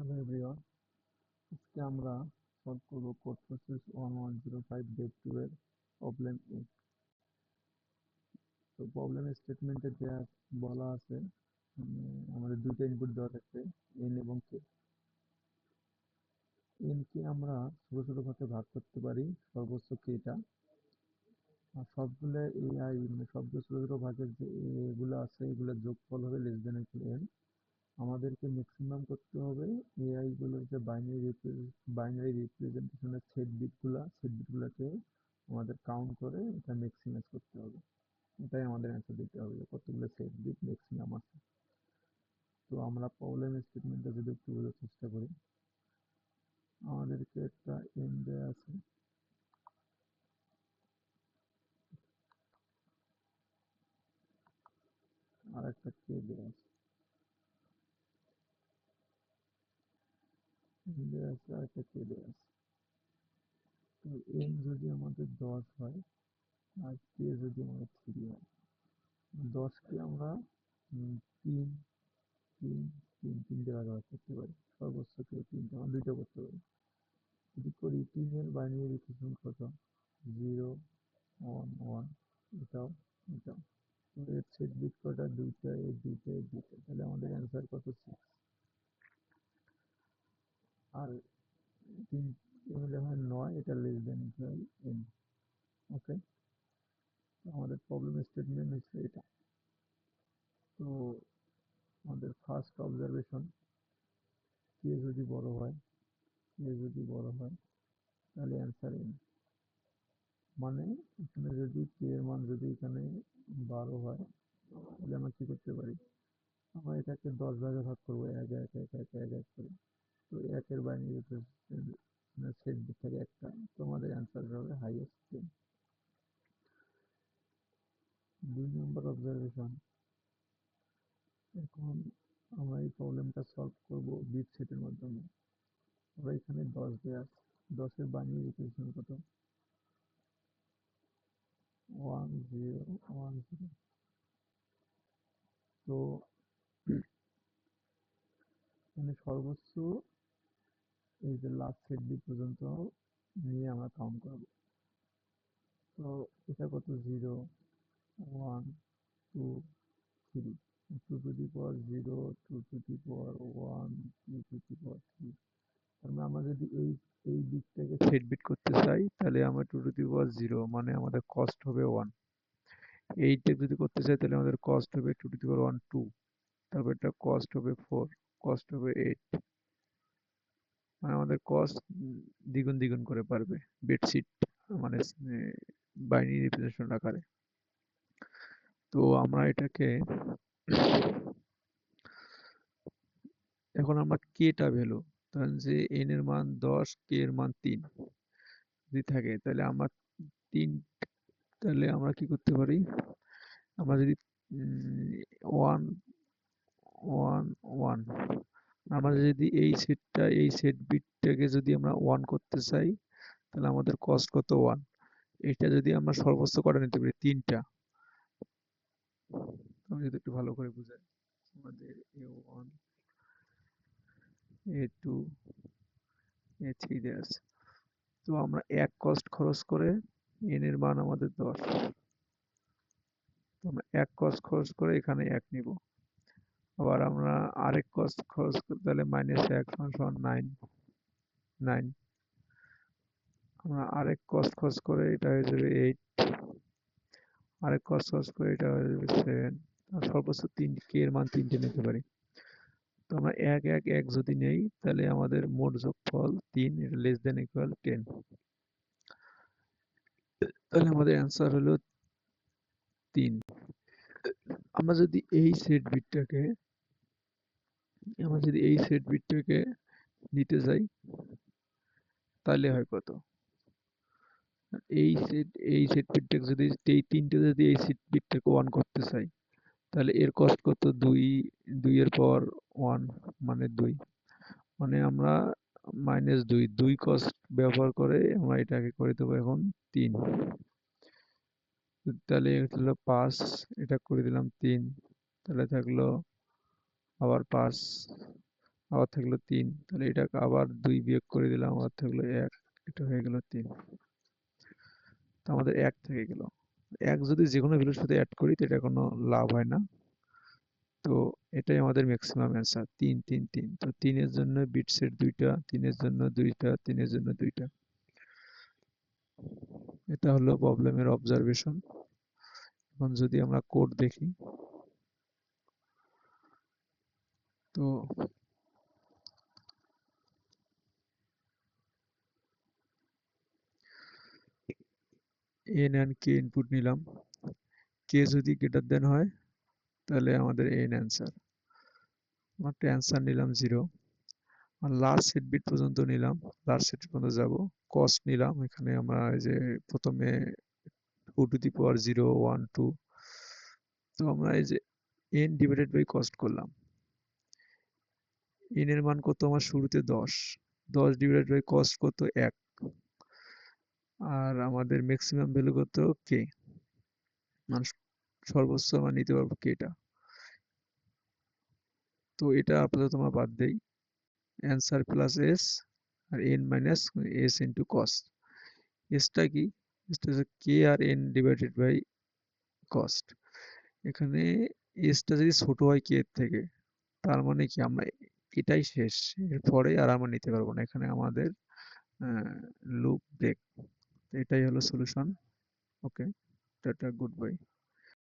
Hello everyone, আজকে আমরা solve করব কোড প্রসেস 1105 ডেট 2 এর প্রবলেম এ। তো প্রবলেমের স্টেটমেন্টে দেয়া বলা আছে আমাদের দুইটা ইনপুট দেওয়া থাকবে এন এবং কে। এন কে আমরা ছোট ছোট ভাগে ভাগ করতে পারি সর্বোচ্চ কেটা, আর সবগুলো এআই মানে সবগুলো ছোট ছোট ভাগের যে এগুলো আছে এগুলোর যোগফল হবে লেস দেন ইকুয়াল এন। আমাদেরকে ম্যাক্সিমাম করতে হবে এআই গুলোর যে বাইনারি রিপ্রেজেন্টেশনের সেট বিটগুলোকে আমাদের কাউন্ট করে এটা ম্যাক্সিমাইজ করতে হবে। এটাই আমাদের অ্যান্সার দিতে হবে যে কতগুলো সেট বিট ম্যাক্সিমাম আছে। তো আমরা প্রবলেম স্টেটমেন্টটা যদি একটু বোঝার চেষ্টা করি, আমাদেরকে একটা এন দেয়া আছে, আর একটা কে দেয়া আছে, এন দেয়া আছে আর একটা কে দেয়া আছে। তো এন যদি আমাদের 10 হয় আর কে যদি আমাদের 3 হয়, 10কে আমরা তিন তিন তিনটে ভাগে ভাগ করতে পারি। সর্বোচ্চ কেউ তিনটে, আমরা দুইটা করতে পারি। যদি করি 3-এর বাইনারি রিপ্রেজেন্টেশন কত, 0 1 1, এটাও এটাও। তো এর সেট বিট কটা, দুইটা, এর দুইটা, এর দুইটা, তাহলে আমাদের অ্যান্সার কত, 6। আর তিন মিলে হয় 9, এটা লেস দেন ইকুয়াল n। ওকে, আমাদের প্রবলেম স্টেটমেন্ট হচ্ছে এটা। তো আমাদের ফার্স্ট অবজারভেশন, কে যদি বড় হয়, তাহলে অ্যান্সার n। মানে এখানে যদি কে এর মান যদি এখানে 12 হয়, তাহলে আমরা কি করতে পারি, আমরা এটাকে 10 ভাগে ভাগ করবো, 1 1 1 1 1 1 করে। তো 1-এর বাইনারি সেট বিট থাকে একটা, তো আমাদের অ্যান্সার হবে হাইয়েস্ট 10। 2 নম্বর অবজারভেশন, এখন আমরা এই প্রবলেমটা সলভ করব বিট সেটের মাধ্যমে। আমরা এখানে 10 দেওয়া আছে, 10-এর বাইনারি রিপ্রেজেন্টেশন কত, 1 0 1 0। তো এখানে সর্বোচ্চ এই যে লাস্ট সেট বিট পর্যন্ত নিয়ে আমরা কাউন্ট করব। তো এটা কত, 0 1 2 3, 2 to the power 0, 2 to the power 1, 2 to the power 3। তার মানে আমরা যদি এই এই দিকটাকে সেট বিট করতে চাই, তাহলে আমরা 2 টু দি পাওয়ার 0 মানে আমাদের কস্ট হবে 1। এইটা যদি করতে চাই তাহলে আমাদের কস্ট হবে 2 টু দি পাওয়ার 1 2, তারপর এটা কস্ট হবে 4, কস্ট হবে 8। মানে আমাদের কস্ট দ্বিগুণ দ্বিগুণ করে পারবে বেডশিট মানে বাইনারি রিপ্রেজেন্টেশন আকারে। তো আমরা এটাকে এখন আমরা কেটা ভ্যালু, ধরেন যে এন এর মান 10, কে এর মান 3 যদি থাকে, তাহলে আমরা 3, তাহলে আমরা কি করতে পারি, আমরা যদি 1 1 1, আমরা যদি এই সেট বিটটাকে যদি আমরা 1 করতে চাই, তাহলে আমাদের কস্ট কত, 1। এটা যদি আমরা সর্বোচ্চ করে নিতে পারি 3টা, আমি যদি একটু ভালো করে বুঝাই, আমাদের A1 A2 A3 দেওয়া আছে। তো আমরা এক কস্ট খরচ করে এন এর মান আমাদের 10, তো আমরা এক কস্ট খরচ করে এখানে 1 নিব। আবার আমরা আরেক কস্ট খরচ করতে হলে -1 সমান 9 9, আমরা আরেক কস্ট খরচ করে এটা হয়ে যাবে 8, আরেক কস্ট খরচ করে এটা হয়ে যাবে 7। আর সর্বোচ্চ 3 কে এর মান 3টে নিতে পারি। তো আমরা 1 1 1 যদি নেই, তাহলে আমাদের মোট যোগফল 3, এটা লেস দেন ইকুয়াল 10। তাহলে আমাদের অ্যান্সার হলো 3। আমরা যদি এই সেট বিটটাকে নিতে যাই, তাহলে হয় কত, এই সেট বিটটাকে যদি এই তিনটে যদি এই সেট বিটটাকে 1 করতে চাই, তাহলে এর কস্ট কত, 2, 2 এর পাওয়ার 1 মানে 2, মানে আমরা -2 2 কস্ট ব্যবহার করে আমরা এটাকে করে দেবো এখন 3। তাহলে এটা হলো 5, এটা করে দিলাম 3, তাহলে থাকলো আবার 5, আবার থাকলো 3, তাহলে এটাকে আবার 2 বিয়োগ করে দিলাম, আবার থাকলো 1, এটা হয়ে গেল 3। তো আমাদের 1 থেকে গেল। 1 যদি যে কোনো ভ্যালুর সাথে অ্যাড করি তো এটা কোনো লাভ হয় না। তো এটাই আমাদের ম্যাক্সিমাম অ্যান্সার, 3 3 3। তো 3 এর জন্য বিট সেট 2টা, 3 এর জন্য 2টা, 3 এর জন্য 2টা। এটা হলো প্রবলেমের অবজারভেশন। এখন যদি আমরা কোড দেখি, তো n and k ইনপুট নিলাম। k যদি গ্রেটার দেন হয় তাহলে আমাদের n অ্যান্সার। আমরা একটা অ্যান্সার নিলাম 0। আর লাস্ট সেট বিট পর্যন্ত নিলাম, লাস্ট সেট পর্যন্ত যাব। কস্ট নিলাম, এখানে আমরা এই যে প্রথমে 2 টু দি পাওয়ার 0 1 2। তো আমরা এই যে n ডিভাইডেড বাই কস্ট করলাম। n এর মান কত আমার শুরুতে 10, 10 ডিভাইডেড বাই কস্ট কত 1। আর আমাদের ম্যাক্সিমাম ভ্যালু কত k, মানে সর্বোচ্চ আমরা নিতে পারবো k টা। তো এটা আপাতত আমরা বাদ দেই। অ্যান্সার প্লাস s আর n minus s into cost. এসটা কি? এসটা হচ্ছে কে আর এন ডিভাইডেড বাই কস্ট। এখানে এসটা যদি ছোট হয় কে এর থেকে, তার মানে কি আমরা এটাই শেষ, এরপরে আর আমরা নিতে পারবো না। এখানে আমাদের লুপ ব্রেক। এটাই হলো solution. Okay, tata, good bye.